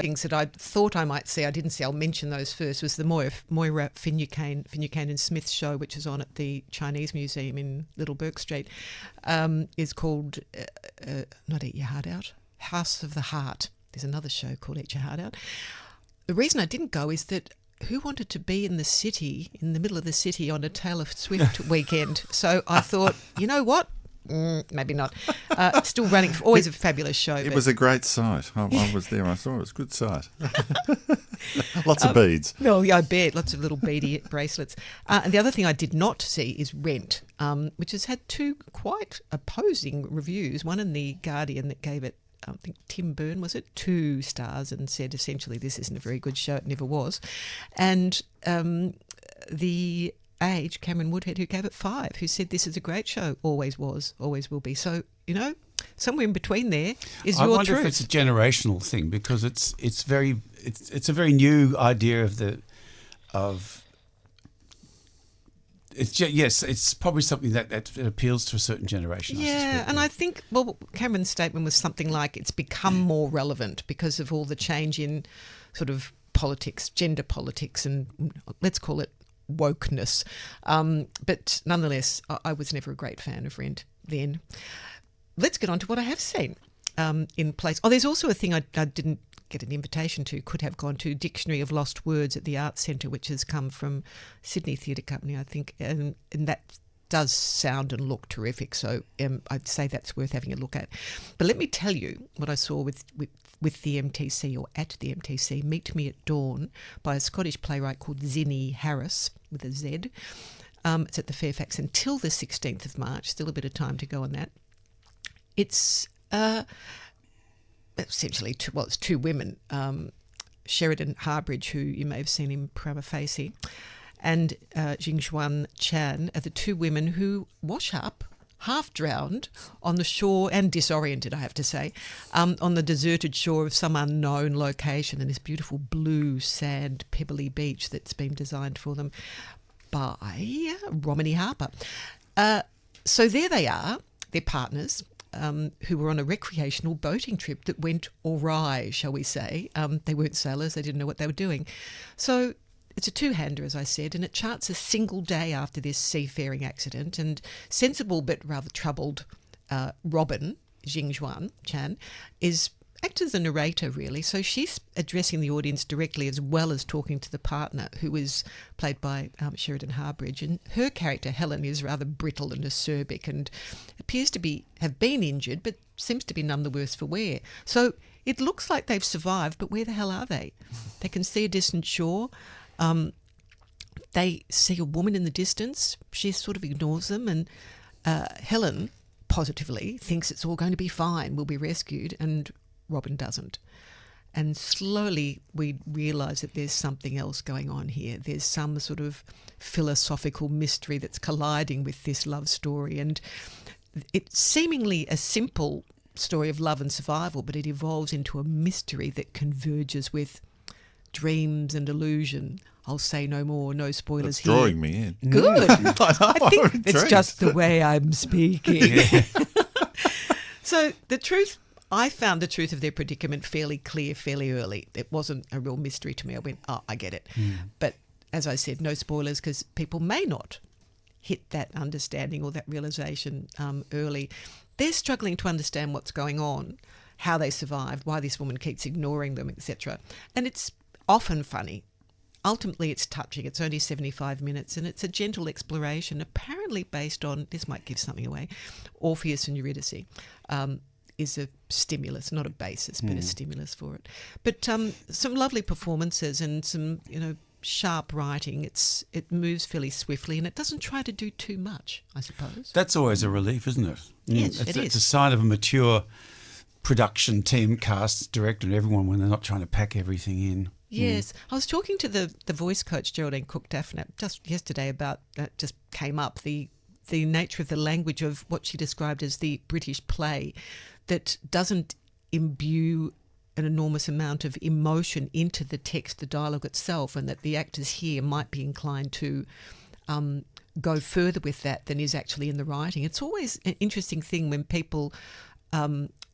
things that I thought I might see, I didn't see. I'll mention those first. Was the Moira Finucane and Smith show, which is on at the Chinese Museum in Little Bourke Street, is called not Eat Your Heart Out, House of the Heart. There's another show called Eat Your Heart Out. The reason I didn't go is that who wanted to be in the city, in the middle of the city, on a Taylor Swift weekend? So I thought, you know what? Maybe not. Still running. Always a fabulous show. It was a great sight. I was there. I saw it. It was a good sight. Lots of beads. No, yeah, I bet. Lots of little beady bracelets. And the other thing I did not see is Rent, which has had two quite opposing reviews. One in The Guardian that gave it, I think Tim Byrne, was it, 2 stars, and said essentially this isn't a very good show. It never was. And The Age, Cameron Woodhead, who gave it 5, who said this is a great show, always was, always will be. So, you know, somewhere in between there is your truth. I wonder if it's a generational thing, because it's a very new idea it's probably something that appeals to a certain generation. Yeah, and I think, well, Cameron's statement was something like it's become more relevant because of all the change in sort of politics, gender politics, and let's call it wokeness. But nonetheless, I was never a great fan of Rent then. Let's get on to what I have seen in place. Oh, there's also a thing I didn't get an invitation to, could have gone to, Dictionary of Lost Words at the Arts Centre, which has come from Sydney Theatre Company, I think, and that does sound and look terrific, so I'd say that's worth having a look at. But let me tell you what I saw with the MTC, or at the MTC, Meet Me at Dawn, by a Scottish playwright called Zinnie Harris, with a Z. It's at the Fairfax until the 16th of March, still a bit of time to go on that. It's essentially it's 2 women, Sheridan Harbridge, who you may have seen in Prima Facie, and Jingxuan Chan are the 2 women who wash up, half drowned, on the shore, and disoriented, I have to say, on the deserted shore of some unknown location in this beautiful blue sand pebbly beach that's been designed for them by Romany Harper. So there they are, they're partners, who were on a recreational boating trip that went awry, shall we say. They weren't sailors, they didn't know what they were doing. So it's a 2-hander, as I said, and it charts a single day after this seafaring accident, and sensible but rather troubled Robin, Jingxuan Chan, acts as a narrator, really. So she's addressing the audience directly, as well as talking to the partner, who is played by Sheridan Harbridge. And her character, Helen, is rather brittle and acerbic and appears to have been injured, but seems to be none the worse for wear. So it looks like they've survived, but where the hell are they? They can see a distant shore. They see a woman in the distance. She sort of ignores them, and Helen positively thinks it's all going to be fine, we'll be rescued, and Robin doesn't. And slowly we realise that there's something else going on here. There's some sort of philosophical mystery that's colliding with this love story, and it's seemingly a simple story of love and survival, but it evolves into a mystery that converges with dreams and illusion. I'll say no more, no spoilers here. It's drawing me in. Good. I think it's just the way I'm speaking. Yeah. So I found the truth of their predicament fairly clear fairly early. It wasn't a real mystery to me. I went, I get it. But as I said, no spoilers, because people may not hit that understanding or that realisation early. They're struggling to understand what's going on, how they survived, why this woman keeps ignoring them, etc. And it's often funny. Ultimately, it's touching. It's only 75 minutes, and it's a gentle exploration, apparently based on, this might give something away, Orpheus and Eurydice. Is a stimulus, not a basis, but a stimulus for it. But some lovely performances and some, sharp writing. It moves fairly swiftly, and it doesn't try to do too much, I suppose. That's always a relief, isn't it? Yes, it is. It's a sign of a mature production team, cast, director, and everyone when they're not trying to pack everything in. Yes. I was talking to the voice coach, Geraldine Cook-Daphne, just yesterday about, just came up, the nature of the language of what she described as the British play, that doesn't imbue an enormous amount of emotion into the text, the dialogue itself, and that the actors here might be inclined to go further with that than is actually in the writing. It's always an interesting thing when people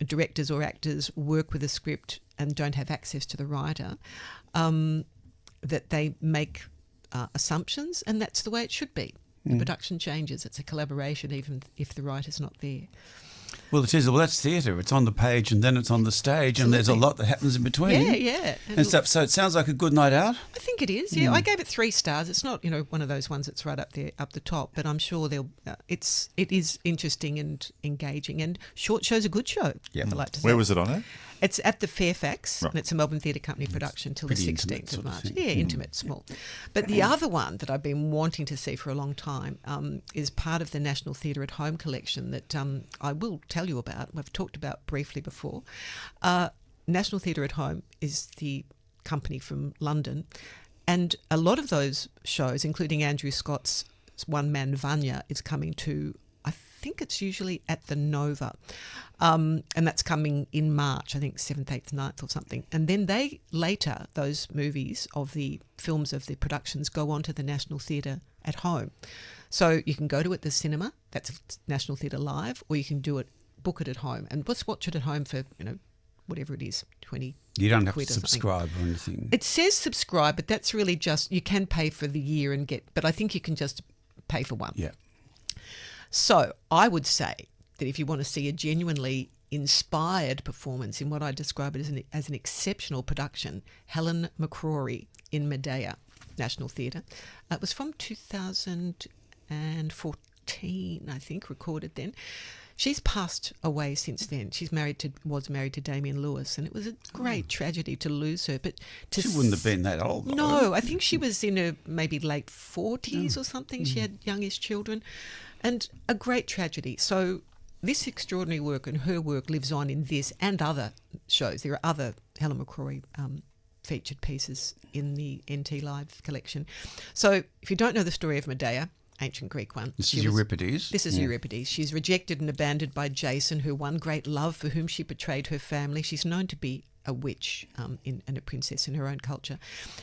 directors or actors work with a script and don't have access to the writer, that they make assumptions, and that's the way it should be. The production changes. It's a collaboration, even if the writer's not there. Well, it is. Well, that's theatre. It's on the page and then it's on the stage. Absolutely. And there's a lot that happens in between. Yeah. And stuff. So it sounds like a good night out. I think it is. Yeah, I gave it 3 stars. It's not, one of those ones that's right up there, up the top. But I'm sure it is interesting and engaging. And Short Show's a good show. Yeah. I like to say. Where was it on it? It's at the Fairfax, right. and it's a Melbourne Theatre Company production till the 16th of March. Yeah, intimate, small. But the other one that I've been wanting to see for a long time is part of the National Theatre at Home collection that I will tell you about. We've talked about briefly before. National Theatre at Home is the company from London, and a lot of those shows, including Andrew Scott's One Man Vanya, is coming to, I think it's usually at the Nova, and that's coming in March, I think 7th, 8th, 9th or something. And then those movies of the films of the productions go on to the National Theatre at Home. So you can go to it at the cinema, that's National Theatre Live, or you can book it at home and just watch it at home for, whatever it is, 20 You don't have to quid or subscribe or anything. It says subscribe, but that's really just, you can pay for the year but I think you can just pay for one. Yeah. So I would say that if you want to see a genuinely inspired performance in what I describe it as an exceptional production, Helen McCrory in Medea, National Theatre. It was from 2014, I think, recorded then. She's passed away since then. Was married to Damien Lewis, and it was a great tragedy to lose her. But she wouldn't have been that old. No, I think she was in her maybe late 40s or something. She had youngish children, and a great tragedy. So this extraordinary work and her work lives on in this and other shows. There are other Helen McCrory featured pieces in the NT Live collection. So if you don't know the story of Medea, ancient Greek one. This is Euripides. This is Euripides. She's rejected and abandoned by Jason, her one great love for whom she betrayed her family. She's known to be a witch and a princess in her own culture.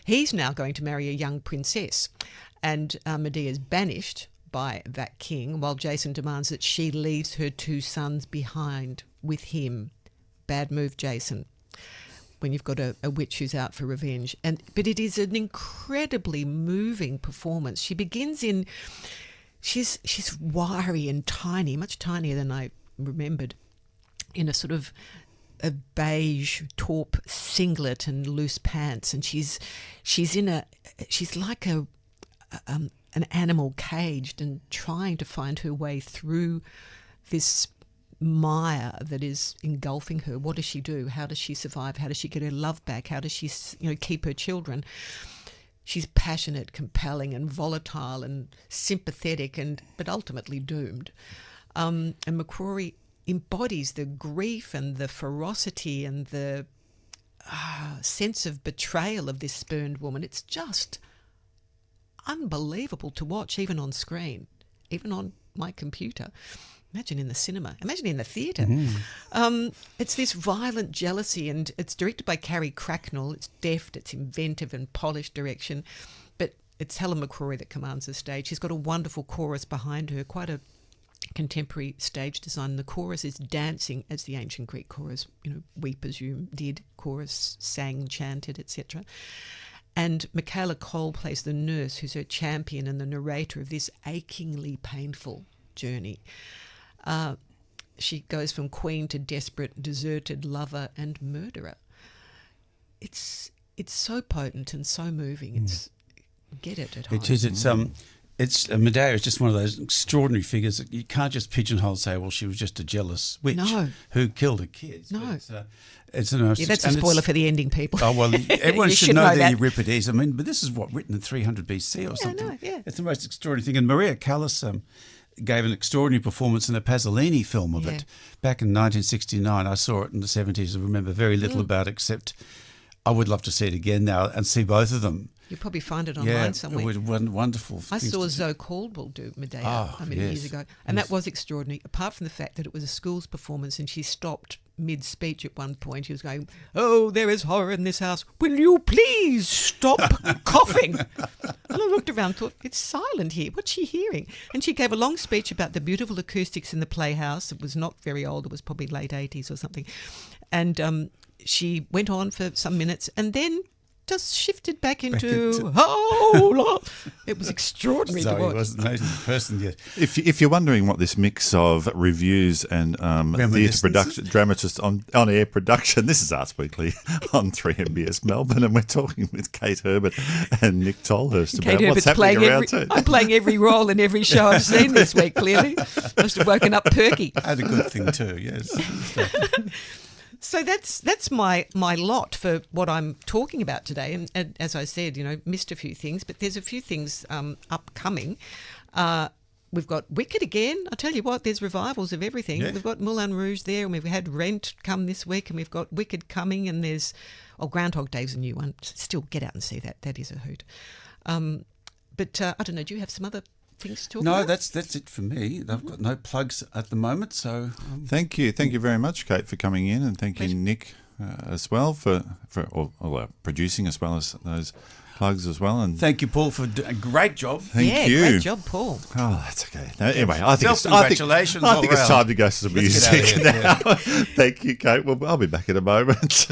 He's now going to marry a young princess, and Medea is banished by that king, while Jason demands that she leaves her 2 sons behind with him. Bad move, Jason, when you've got a witch who's out for revenge. But it is an incredibly moving performance. She begins she's wiry and tiny, much tinier than I remembered, in a sort of a beige taupe singlet and loose pants, and she's like an animal caged and trying to find her way through this mire that is engulfing her. What does she do? How does she survive? How does she get her love back? How does she keep her children? She's passionate, compelling and volatile and sympathetic but ultimately doomed. And McCrory embodies the grief and the ferocity and the sense of betrayal of this spurned woman. It's just unbelievable to watch, even on screen, even on my computer. Imagine in the cinema. Imagine in the theatre. It's this violent jealousy, and it's directed by Carrie Cracknell. It's deft, it's inventive and polished direction, but it's Helen McCrory that commands the stage. She's got a wonderful chorus behind her, quite a contemporary stage design. The chorus is dancing as the ancient Greek chorus, we presume, did. Chorus sang, chanted, etc. And Michaela Cole plays the nurse, who's her champion and the narrator of this achingly painful journey. She goes from queen to desperate, deserted lover and murderer. It's so potent and so moving. It's get it at home. It is. It's Medea is just one of those extraordinary figures that you can't just pigeonhole and say, well, she was just a jealous witch who killed her kids. No. That's a spoiler for the ending, people. Oh, well, everyone should know the that. Euripides. But this is written in 300 BC or something. No, yeah. It's the most extraordinary thing. And Maria Callas gave an extraordinary performance in a Pasolini film of it back in 1969. I saw it in the 70s. I remember very little about it, except I would love to see it again now and see both of them. You'll probably find it online somewhere. It was wonderful. I saw Zoe Caldwell do Medea years ago, and that was extraordinary, apart from the fact that it was a school's performance and she stopped mid-speech at one point. She was going, "Oh, there is horror in this house. Will you please stop coughing?" And I looked around and thought, it's silent here. What's she hearing? And she gave a long speech about the beautiful acoustics in the Playhouse. It was not very old. It was probably late 80s or something. And she went on for some minutes and then just shifted back into it was extraordinary to watch. wasn't amazing person yet. If you're wondering what this mix of reviews and theatre production, dramatist on air production, this is Arts Weekly on 3MBS Melbourne, and we're talking with Kate Herbert and Nick Tolhurst about what's happening around town. I'm playing every role in every show I've seen this week. Clearly, must have woken up perky. I had a good thing too. Yes. So that's my lot for what I'm talking about today. And as I said, missed a few things, but there's a few things upcoming. We've got Wicked again. I tell you what, there's revivals of everything. Yeah. We've got Moulin Rouge there, and we've had Rent come this week, and we've got Wicked coming, and there's Groundhog Day's a new one. Still, get out and see that. That is a hoot. But I don't know. Do you have some other things to talk about? No, that's it for me. I've got no plugs at the moment, so thank you very much, Kate, for coming in, and thank you, Nick, as well for producing as well as those plugs as well. And thank you, Paul, for a great job. Thank you. Great job, Paul. Oh, that's okay. No, anyway, I think it's time to go to some music now. Yeah. Thank you, Kate. Well, I'll be back in a moment.